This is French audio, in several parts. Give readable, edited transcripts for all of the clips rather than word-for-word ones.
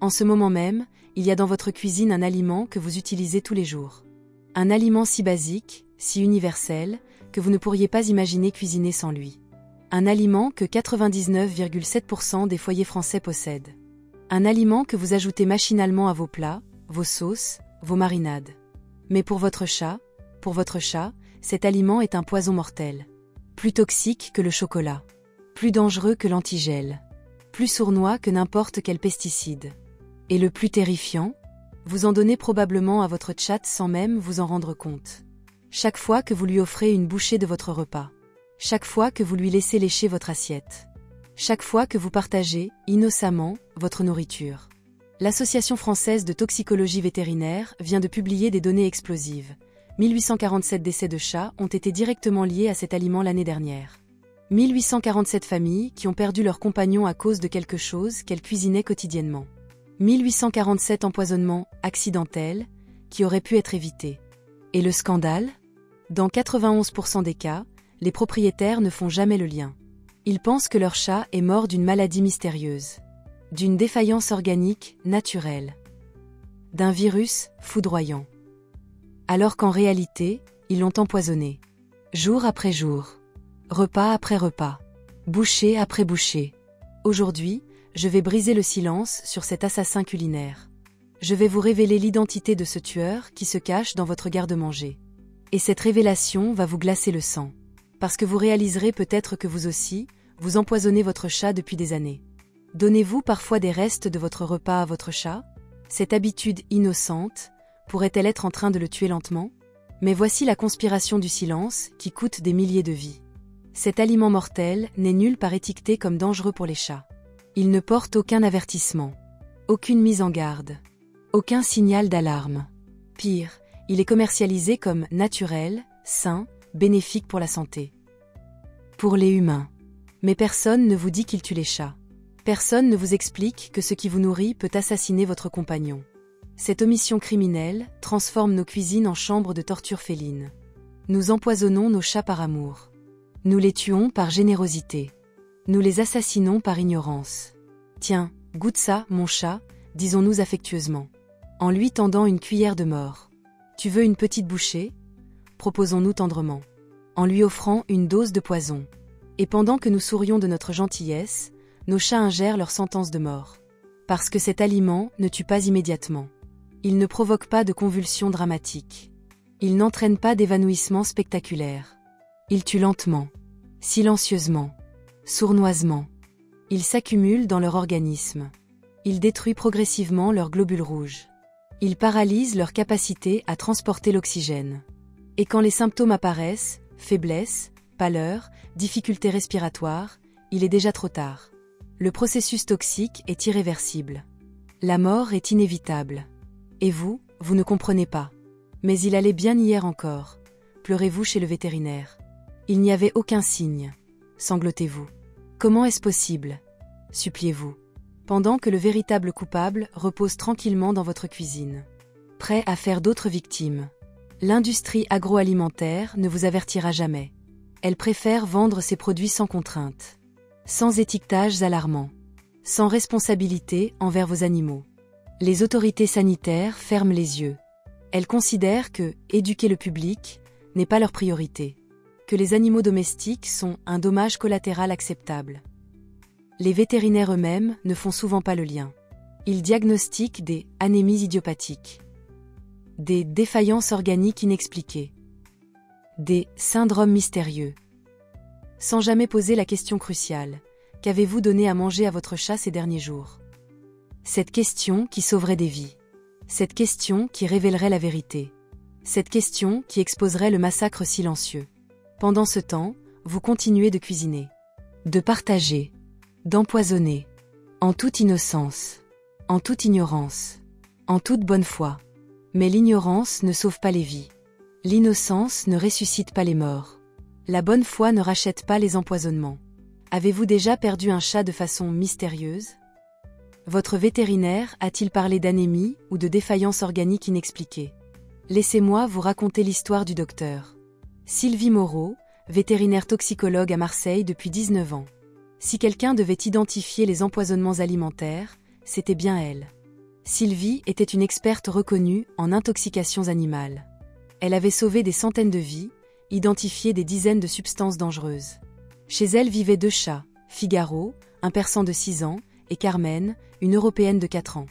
En ce moment même, il y a dans votre cuisine un aliment que vous utilisez tous les jours. Un aliment si basique, si universel, que vous ne pourriez pas imaginer cuisiner sans lui. Un aliment que 99,7% des foyers français possèdent. Un aliment que vous ajoutez machinalement à vos plats, vos sauces, vos marinades. Mais pour votre chat, cet aliment est un poison mortel. Plus toxique que le chocolat. Plus dangereux que l'antigel. Plus sournois que n'importe quel pesticide. Et le plus terrifiant, vous en donnez probablement à votre chat sans même vous en rendre compte. Chaque fois que vous lui offrez une bouchée de votre repas. Chaque fois que vous lui laissez lécher votre assiette. Chaque fois que vous partagez, innocemment, votre nourriture. L'Association française de toxicologie vétérinaire vient de publier des données explosives. 1847 décès de chats ont été directement liés à cet aliment l'année dernière. 1847 familles qui ont perdu leur compagnon à cause de quelque chose qu'elles cuisinaient quotidiennement. 1847 empoisonnements accidentels qui auraient pu être évités. Et le scandale ? Dans 91% des cas, les propriétaires ne font jamais le lien. Ils pensent que leur chat est mort d'une maladie mystérieuse. D'une défaillance organique naturelle. D'un virus foudroyant. Alors qu'en réalité, ils l'ont empoisonné. Jour après jour. Repas après repas. Bouchée après bouchée. Aujourd'hui, je vais briser le silence sur cet assassin culinaire. Je vais vous révéler l'identité de ce tueur qui se cache dans votre garde-manger. Et cette révélation va vous glacer le sang. Parce que vous réaliserez peut-être que vous aussi, vous empoisonnez votre chat depuis des années. Donnez-vous parfois des restes de votre repas à votre chat ? Cette habitude innocente, pourrait-elle être en train de le tuer lentement ? Mais voici la conspiration du silence qui coûte des milliers de vies. Cet aliment mortel n'est nulle part étiqueté comme dangereux pour les chats. Il ne porte aucun avertissement, aucune mise en garde, aucun signal d'alarme. Pire, il est commercialisé comme naturel, sain, bénéfique pour la santé. Pour les humains. Mais personne ne vous dit qu'il tue les chats. Personne ne vous explique que ce qui vous nourrit peut assassiner votre compagnon. Cette omission criminelle transforme nos cuisines en chambres de torture féline. Nous empoisonnons nos chats par amour. Nous les tuons par générosité. Nous les assassinons par ignorance. Tiens, goûte ça, mon chat, disons-nous affectueusement. En lui tendant une cuillère de mort. Tu veux une petite bouchée ? Proposons-nous tendrement. En lui offrant une dose de poison. Et pendant que nous sourions de notre gentillesse, nos chats ingèrent leur sentence de mort. Parce que cet aliment ne tue pas immédiatement. Il ne provoque pas de convulsions dramatiques. Il n'entraîne pas d'évanouissement spectaculaire. Il tue lentement, silencieusement, sournoisement. Il s'accumule dans leur organisme. Il détruit progressivement leurs globules rouges. Il paralyse leur capacité à transporter l'oxygène. Et quand les symptômes apparaissent, faiblesse, pâleur, difficultés respiratoires, il est déjà trop tard. Le processus toxique est irréversible. La mort est inévitable. Et vous ne comprenez pas. Mais il allait bien hier encore. Pleurez-vous chez le vétérinaire. Il n'y avait aucun signe. Sanglotez-vous. Comment est-ce possible ? Suppliez-vous. Pendant que le véritable coupable repose tranquillement dans votre cuisine. Prêt à faire d'autres victimes. L'industrie agroalimentaire ne vous avertira jamais. Elle préfère vendre ses produits sans contrainte. Sans étiquetages alarmants. Sans responsabilité envers vos animaux. Les autorités sanitaires ferment les yeux. Elles considèrent que éduquer le public n'est pas leur priorité. Que les animaux domestiques sont un dommage collatéral acceptable. Les vétérinaires eux-mêmes ne font souvent pas le lien. Ils diagnostiquent des anémies idiopathiques. Des défaillances organiques inexpliquées. Des syndromes mystérieux. Sans jamais poser la question cruciale. Qu'avez-vous donné à manger à votre chat ces derniers jours ? Cette question qui sauverait des vies. Cette question qui révélerait la vérité. Cette question qui exposerait le massacre silencieux. Pendant ce temps, vous continuez de cuisiner. De partager. D'empoisonner. En toute innocence. En toute ignorance. En toute bonne foi. Mais l'ignorance ne sauve pas les vies. L'innocence ne ressuscite pas les morts. La bonne foi ne rachète pas les empoisonnements. Avez-vous déjà perdu un chat de façon mystérieuse ? Votre vétérinaire a-t-il parlé d'anémie ou de défaillance organique inexpliquée ? Laissez-moi vous raconter l'histoire du docteur. Sylvie Moreau, vétérinaire toxicologue à Marseille depuis 19 ans. Si quelqu'un devait identifier les empoisonnements alimentaires, c'était bien elle. Sylvie était une experte reconnue en intoxications animales. Elle avait sauvé des centaines de vies, identifié des dizaines de substances dangereuses. Chez elle vivaient 2 chats, Figaro, un persan de 6 ans, et Carmen, une Européenne de 4 ans.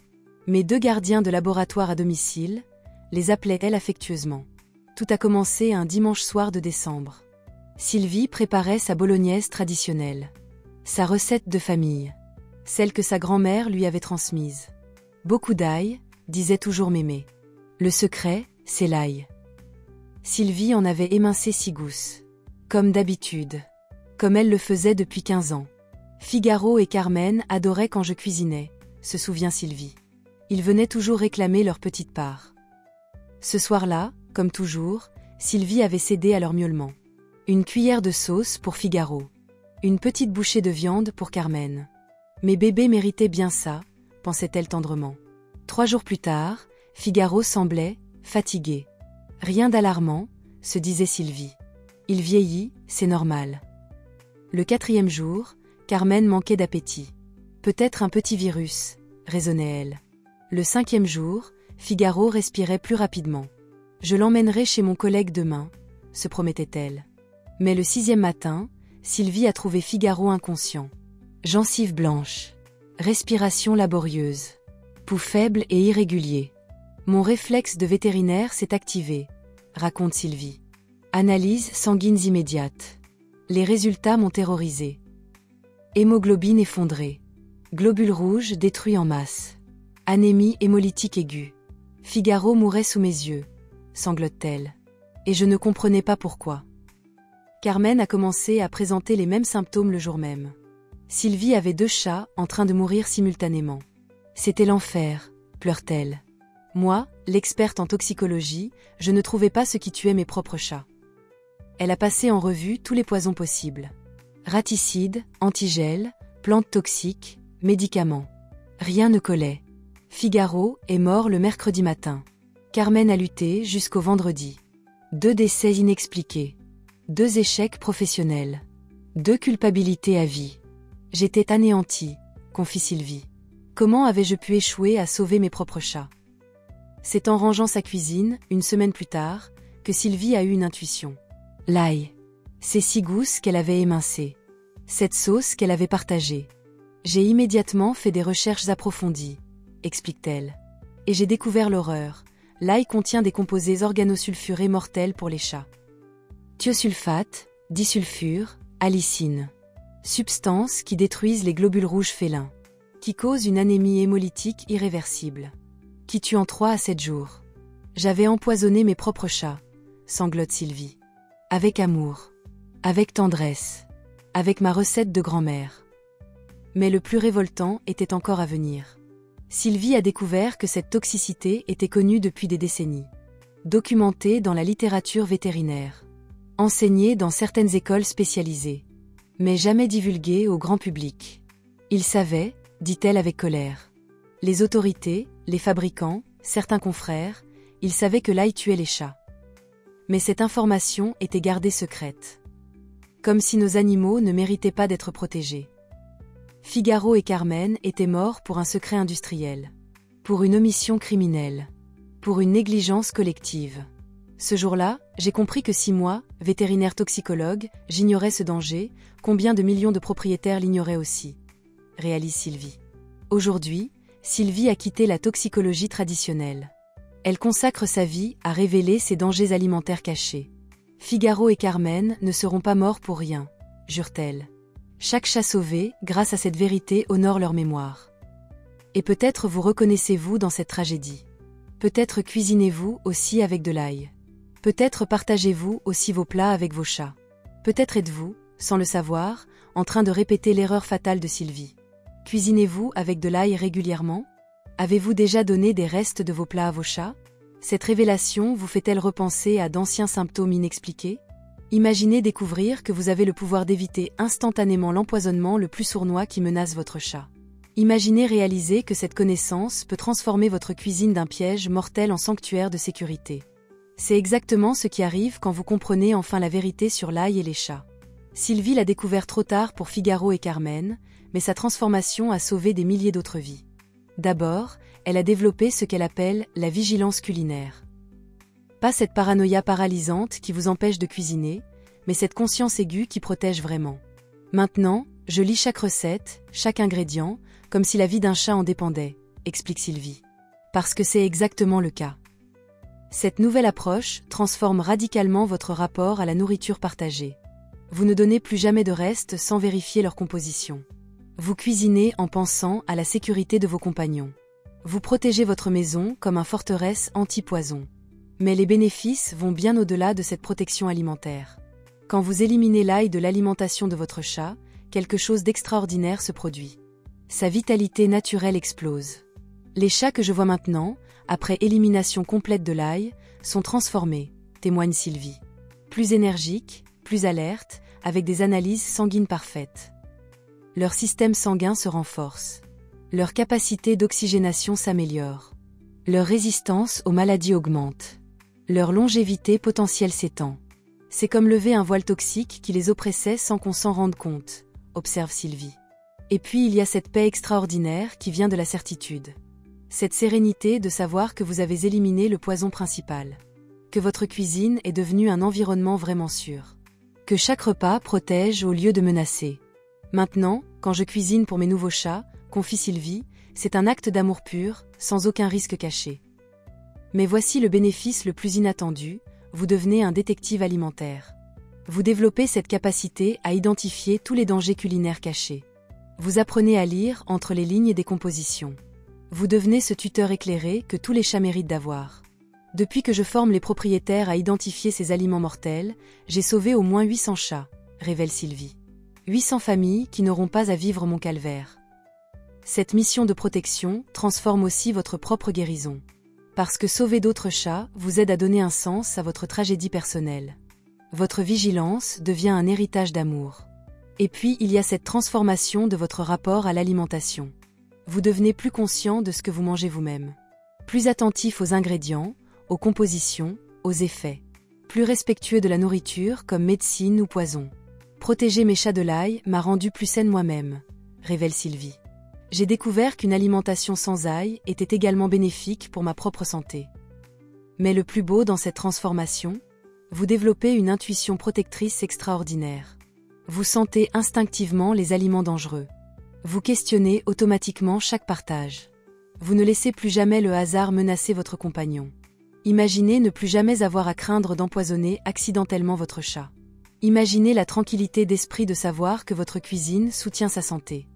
Mes 2 gardiens de laboratoire à domicile, les appelait-elle affectueusement. Tout a commencé un dimanche soir de décembre. Sylvie préparait sa bolognaise traditionnelle. Sa recette de famille. Celle que sa grand-mère lui avait transmise. Beaucoup d'ail, disait toujours Mémé. Le secret, c'est l'ail. Sylvie en avait émincé 6 gousses. Comme d'habitude. Comme elle le faisait depuis 15 ans. Figaro et Carmen adoraient quand je cuisinais, se souvient Sylvie. Ils venaient toujours réclamer leur petite part. Ce soir-là, comme toujours, Sylvie avait cédé à leur miaulement. Une cuillère de sauce pour Figaro. Une petite bouchée de viande pour Carmen. Mes bébés méritaient bien ça, pensait-elle tendrement. 3 jours plus tard, Figaro semblait fatigué. Rien d'alarmant, se disait Sylvie. Il vieillit, c'est normal. Le 4e jour, Carmen manquait d'appétit. Peut-être un petit virus, raisonnait-elle. Le 5e jour, Figaro respirait plus rapidement. Je l'emmènerai chez mon collègue demain, se promettait-elle. Mais le 6e matin, Sylvie a trouvé Figaro inconscient. Gencives blanches. Respiration laborieuse. Pouls faible et irrégulier. Mon réflexe de vétérinaire s'est activé, raconte Sylvie. Analyse sanguines immédiate. Les résultats m'ont terrorisé. Hémoglobine effondrée. Globules rouges détruits en masse. Anémie hémolytique aiguë. Figaro mourait sous mes yeux, sanglote-t-elle. Et je ne comprenais pas pourquoi. Carmen a commencé à présenter les mêmes symptômes le jour même. Sylvie avait 2 chats en train de mourir simultanément. C'était l'enfer, pleure-t-elle. Moi, l'experte en toxicologie, je ne trouvais pas ce qui tuait mes propres chats. Elle a passé en revue tous les poisons possibles. Raticides, antigels, plantes toxiques, médicaments. Rien ne collait. Figaro est mort le mercredi matin. Carmen a lutté jusqu'au vendredi. 2 décès inexpliqués. 2 échecs professionnels. 2 culpabilités à vie. J'étais anéantie, confie Sylvie. Comment avais-je pu échouer à sauver mes propres chats? C'est en rangeant sa cuisine, une semaine plus tard, que Sylvie a eu une intuition. L'ail. Ces 6 gousses qu'elle avait émincées. Cette sauce qu'elle avait partagée. J'ai immédiatement fait des recherches approfondies, explique-t-elle. Et j'ai découvert l'horreur. L'ail contient des composés organosulfurés mortels pour les chats. Thiosulfate, disulfure, allicine. Substances qui détruisent les globules rouges félins. Qui causent une anémie hémolytique irréversible. Qui tue en 3 à 7 jours. J'avais empoisonné mes propres chats, sanglote Sylvie. Avec amour. Avec tendresse. Avec ma recette de grand-mère. Mais le plus révoltant était encore à venir. Sylvie a découvert que cette toxicité était connue depuis des décennies. Documentée dans la littérature vétérinaire. Enseignée dans certaines écoles spécialisées. Mais jamais divulguée au grand public. Ils savaient, dit-elle avec colère. Les autorités, les fabricants, certains confrères, ils savaient que l'ail tuait les chats. Mais cette information était gardée secrète. Comme si nos animaux ne méritaient pas d'être protégés. Figaro et Carmen étaient morts pour un secret industriel. Pour une omission criminelle. Pour une négligence collective. Ce jour-là, j'ai compris que si moi, vétérinaire toxicologue, j'ignorais ce danger, combien de millions de propriétaires l'ignoraient aussi, réalise Sylvie. Aujourd'hui, Sylvie a quitté la toxicologie traditionnelle. Elle consacre sa vie à révéler ces dangers alimentaires cachés. Figaro et Carmen ne seront pas morts pour rien, jure-t-elle. Chaque chat sauvé, grâce à cette vérité, honore leur mémoire. Et peut-être vous reconnaissez-vous dans cette tragédie. Peut-être cuisinez-vous aussi avec de l'ail. Peut-être partagez-vous aussi vos plats avec vos chats. Peut-être êtes-vous, sans le savoir, en train de répéter l'erreur fatale de Sylvie. Cuisinez-vous avec de l'ail régulièrement? Avez-vous déjà donné des restes de vos plats à vos chats? Cette révélation vous fait-elle repenser à d'anciens symptômes inexpliqués? Imaginez découvrir que vous avez le pouvoir d'éviter instantanément l'empoisonnement le plus sournois qui menace votre chat. Imaginez réaliser que cette connaissance peut transformer votre cuisine d'un piège mortel en sanctuaire de sécurité. C'est exactement ce qui arrive quand vous comprenez enfin la vérité sur l'ail et les chats. Sylvie l'a découvert trop tard pour Figaro et Carmen, mais sa transformation a sauvé des milliers d'autres vies. D'abord, elle a développé ce qu'elle appelle la vigilance culinaire. Pas cette paranoïa paralysante qui vous empêche de cuisiner, mais cette conscience aiguë qui protège vraiment. Maintenant, je lis chaque recette, chaque ingrédient, comme si la vie d'un chat en dépendait, explique Sylvie. Parce que c'est exactement le cas. Cette nouvelle approche transforme radicalement votre rapport à la nourriture partagée. Vous ne donnez plus jamais de restes sans vérifier leur composition. Vous cuisinez en pensant à la sécurité de vos compagnons. Vous protégez votre maison comme un forteresse anti-poison. Mais les bénéfices vont bien au-delà de cette protection alimentaire. Quand vous éliminez l'ail de l'alimentation de votre chat, quelque chose d'extraordinaire se produit. Sa vitalité naturelle explose. Les chats que je vois maintenant, après élimination complète de l'ail, sont transformés, témoigne Sylvie. Plus énergiques, plus alertes, avec des analyses sanguines parfaites. Leur système sanguin se renforce. Leur capacité d'oxygénation s'améliore. Leur résistance aux maladies augmente. Leur longévité potentielle s'étend. C'est comme lever un voile toxique qui les oppressait sans qu'on s'en rende compte, observe Sylvie. Et puis il y a cette paix extraordinaire qui vient de la certitude. Cette sérénité de savoir que vous avez éliminé le poison principal. Que votre cuisine est devenue un environnement vraiment sûr. Que chaque repas protège au lieu de menacer. Maintenant, quand je cuisine pour mes nouveaux chats, confie Sylvie, c'est un acte d'amour pur, sans aucun risque caché. Mais voici le bénéfice le plus inattendu, vous devenez un détective alimentaire. Vous développez cette capacité à identifier tous les dangers culinaires cachés. Vous apprenez à lire entre les lignes des compositions. Vous devenez ce tuteur éclairé que tous les chats méritent d'avoir. Depuis que je forme les propriétaires à identifier ces aliments mortels, j'ai sauvé au moins 800 chats, révèle Sylvie. 800 familles qui n'auront pas à vivre mon calvaire. Cette mission de protection transforme aussi votre propre guérison. Parce que sauver d'autres chats vous aide à donner un sens à votre tragédie personnelle. Votre vigilance devient un héritage d'amour. Et puis il y a cette transformation de votre rapport à l'alimentation. Vous devenez plus conscient de ce que vous mangez vous-même. Plus attentif aux ingrédients, aux compositions, aux effets. Plus respectueux de la nourriture comme médecine ou poison. Protéger mes chats de l'ail m'a rendu plus saine moi-même, révèle Sylvie. J'ai découvert qu'une alimentation sans ail était également bénéfique pour ma propre santé. Mais le plus beau dans cette transformation, vous développez une intuition protectrice extraordinaire. Vous sentez instinctivement les aliments dangereux. Vous questionnez automatiquement chaque partage. Vous ne laissez plus jamais le hasard menacer votre compagnon. Imaginez ne plus jamais avoir à craindre d'empoisonner accidentellement votre chat. Imaginez la tranquillité d'esprit de savoir que votre cuisine soutient sa santé.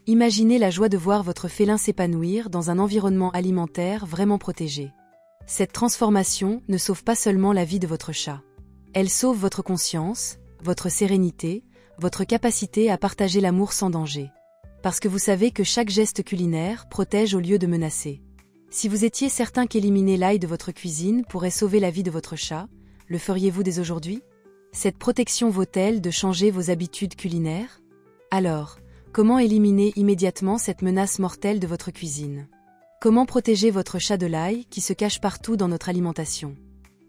Imaginez la joie de voir votre félin s'épanouir dans un environnement alimentaire vraiment protégé. Cette transformation ne sauve pas seulement la vie de votre chat. Elle sauve votre conscience, votre sérénité, votre capacité à partager l'amour sans danger. Parce que vous savez que chaque geste culinaire protège au lieu de menacer. Si vous étiez certain qu'éliminer l'ail de votre cuisine pourrait sauver la vie de votre chat, le feriez-vous dès aujourd'hui ? Cette protection vaut-elle de changer vos habitudes culinaires ? Alors, comment éliminer immédiatement cette menace mortelle de votre cuisine ? Comment protéger votre chat de l'ail qui se cache partout dans notre alimentation ?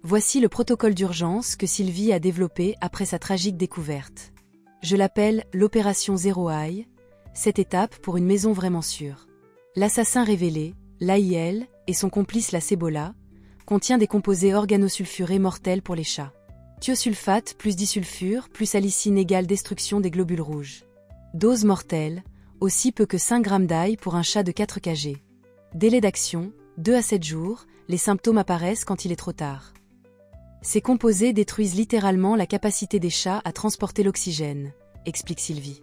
Voici le protocole d'urgence que Sylvie a développé après sa tragique découverte. Je l'appelle l'opération Zéro Ail, cette étape pour une maison vraiment sûre. L'assassin révélé, l'AIL, et son complice la Cebola, contient des composés organosulfurés mortels pour les chats. Thiosulfate plus disulfure plus salicine égale destruction des globules rouges. Dose mortelle, aussi peu que 5 grammes d'ail pour un chat de 4 kg. Délai d'action, 2 à 7 jours, les symptômes apparaissent quand il est trop tard. Ces composés détruisent littéralement la capacité des chats à transporter l'oxygène, explique Sylvie.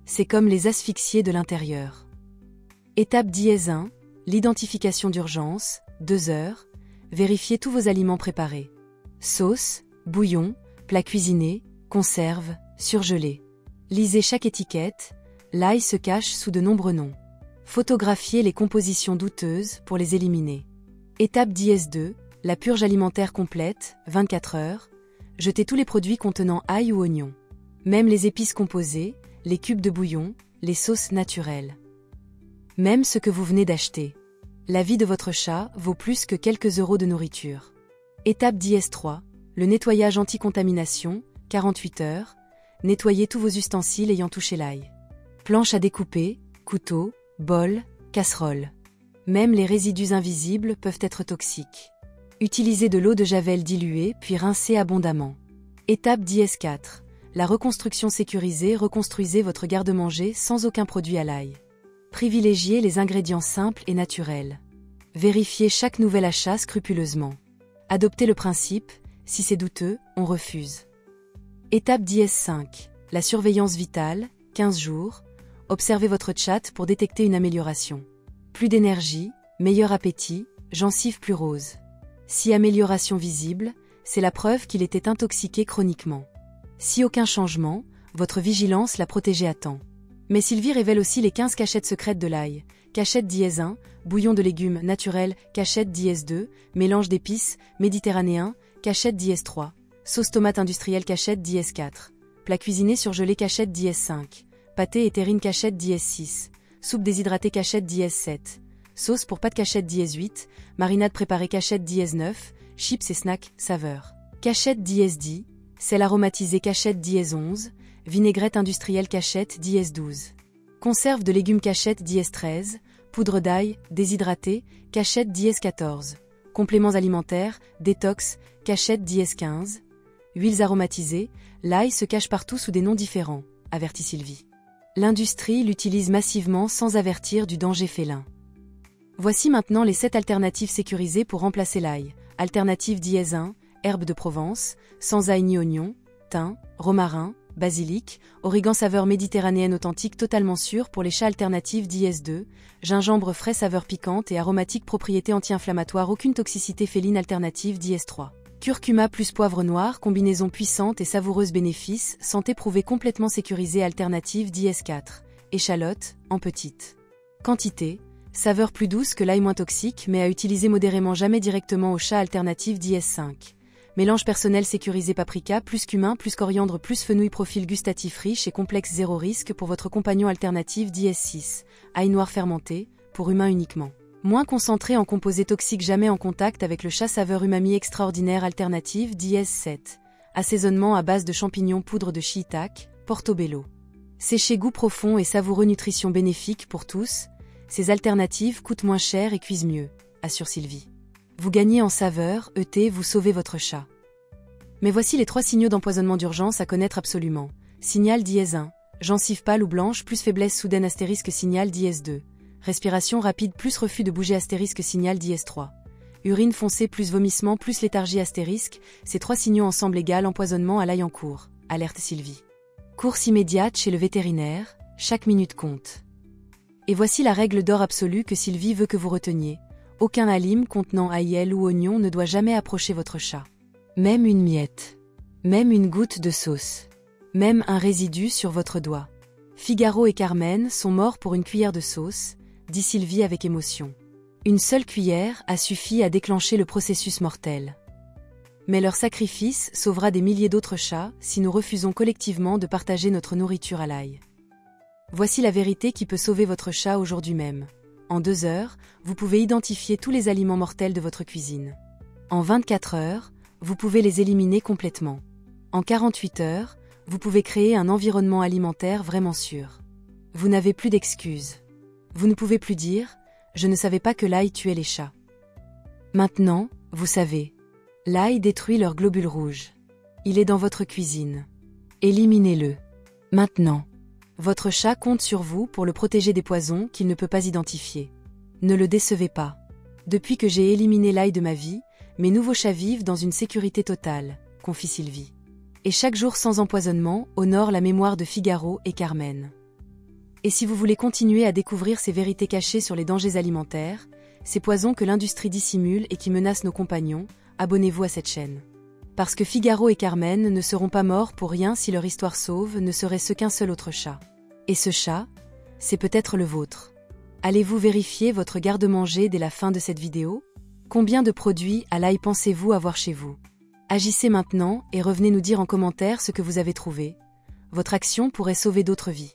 C'est comme les asphyxier de l'intérieur. Étape -1, l'identification d'urgence, 2 heures, vérifiez tous vos aliments préparés. Sauce, bouillon, plats cuisinés, conserves, surgelés. Lisez chaque étiquette, l'ail se cache sous de nombreux noms. Photographiez les compositions douteuses pour les éliminer. Étape -2, la purge alimentaire complète, 24 heures. Jetez tous les produits contenant ail ou oignon. Même les épices composées, les cubes de bouillon, les sauces naturelles. Même ce que vous venez d'acheter. La vie de votre chat vaut plus que quelques euros de nourriture. Étape -3, le nettoyage anti-contamination, 48 heures. Nettoyez tous vos ustensiles ayant touché l'ail. Planche à découper, couteau, bol, casserole. Même les résidus invisibles peuvent être toxiques. Utilisez de l'eau de javel diluée puis rincez abondamment. Étape 4. La reconstruction sécurisée. Reconstruisez votre garde-manger sans aucun produit à l'ail. Privilégiez les ingrédients simples et naturels. Vérifiez chaque nouvel achat scrupuleusement. Adoptez le principe, si c'est douteux, on refuse. Étape 5. La surveillance vitale, 15 jours. Observez votre chat pour détecter une amélioration. Plus d'énergie, meilleur appétit, gencives plus roses. Si amélioration visible, c'est la preuve qu'il était intoxiqué chroniquement. Si aucun changement, votre vigilance l'a protégé à temps. Mais Sylvie révèle aussi les 15 cachettes secrètes de l'ail. Cachette 1, bouillon de légumes naturel, cachette 2, mélange d'épices, méditerranéen, cachette 3, sauce tomate industrielle cachette 4, plat cuisiné surgelé cachette 5, pâté et terrine cachette 6, soupe déshydratée cachette 7, sauce pour pâtes cachette 8, marinade préparée cachette 9, chips et snacks, saveur. Cachette 10, sel aromatisé cachette 11, vinaigrette industrielle cachette 12. Conserve de légumes cachette 13, poudre d'ail, déshydratée, cachette 14. Compléments alimentaires, détox, cachette 15. Huiles aromatisées, l'ail se cache partout sous des noms différents, avertit Sylvie. L'industrie l'utilise massivement sans avertir du danger félin. Voici maintenant les 7 alternatives sécurisées pour remplacer l'ail. Alternative 1, herbe de Provence, sans ail ni oignon, thym, romarin, basilic, origan saveur méditerranéenne authentique totalement sûre pour les chats. Alternative 2, gingembre frais saveur piquante et aromatique propriété anti-inflammatoire aucune toxicité féline. Alternative 3, curcuma plus poivre noir combinaison puissante et savoureuse bénéfices, santé prouvée complètement sécurisée. Alternative 4, échalote, en petite quantité, saveur plus douce que l'ail moins toxique mais à utiliser modérément jamais directement au chat. Alternative 5, mélange personnel sécurisé paprika plus cumin plus coriandre plus fenouil profil gustatif riche et complexe zéro risque pour votre compagnon. Alternative 6, ail noir fermenté, pour humains uniquement. Moins concentré en composés toxiques jamais en contact avec le chat saveur umami extraordinaire. Alternative 7, assaisonnement à base de champignons poudre de shiitake, portobello. Séché goût profond et savoureux nutrition bénéfique pour tous, ces alternatives coûtent moins cher et cuisent mieux, assure Sylvie. Vous gagnez en saveur, vous sauvez votre chat. Mais voici les 3 signaux d'empoisonnement d'urgence à connaître absolument. Signal 1, gencive pâle ou blanche plus faiblesse soudaine astérisque. Signal 2, respiration rapide plus refus de bouger astérisque. Signal 3, urine foncée plus vomissement plus léthargie astérisque. Ces 3 signaux ensemble égale empoisonnement à l'ail en cours, alerte Sylvie. Course immédiate chez le vétérinaire, chaque minute compte. Et voici la règle d'or absolue que Sylvie veut que vous reteniez. Aucun alime contenant ail ou oignon ne doit jamais approcher votre chat. Même une miette. Même une goutte de sauce. Même un résidu sur votre doigt. Figaro et Carmen sont morts pour une cuillère de sauce, dit Sylvie avec émotion. Une seule cuillère a suffi à déclencher le processus mortel. Mais leur sacrifice sauvera des milliers d'autres chats si nous refusons collectivement de partager notre nourriture à l'ail. Voici la vérité qui peut sauver votre chat aujourd'hui même. En 2 heures, vous pouvez identifier tous les aliments mortels de votre cuisine. En 24 heures, vous pouvez les éliminer complètement. En 48 heures, vous pouvez créer un environnement alimentaire vraiment sûr. Vous n'avez plus d'excuses. Vous ne pouvez plus dire « Je ne savais pas que l'ail tuait les chats ». Maintenant, vous savez. L'ail détruit leurs globules rouges. Il est dans votre cuisine. Éliminez-le. Maintenant. Votre chat compte sur vous pour le protéger des poisons qu'il ne peut pas identifier. Ne le décevez pas. Depuis que j'ai éliminé l'ail de ma vie, mes nouveaux chats vivent dans une sécurité totale, confie Sylvie. Et chaque jour sans empoisonnement honore la mémoire de Figaro et Carmen. Et si vous voulez continuer à découvrir ces vérités cachées sur les dangers alimentaires, ces poisons que l'industrie dissimule et qui menacent nos compagnons, abonnez-vous à cette chaîne. Parce que Figaro et Carmen ne seront pas morts pour rien si leur histoire sauve ne serait-ce qu'un seul autre chat. Et ce chat, c'est peut-être le vôtre. Allez-vous vérifier votre garde-manger dès la fin de cette vidéo? Combien de produits à l'ail pensez-vous avoir chez vous? Agissez maintenant et revenez nous dire en commentaire ce que vous avez trouvé. Votre action pourrait sauver d'autres vies.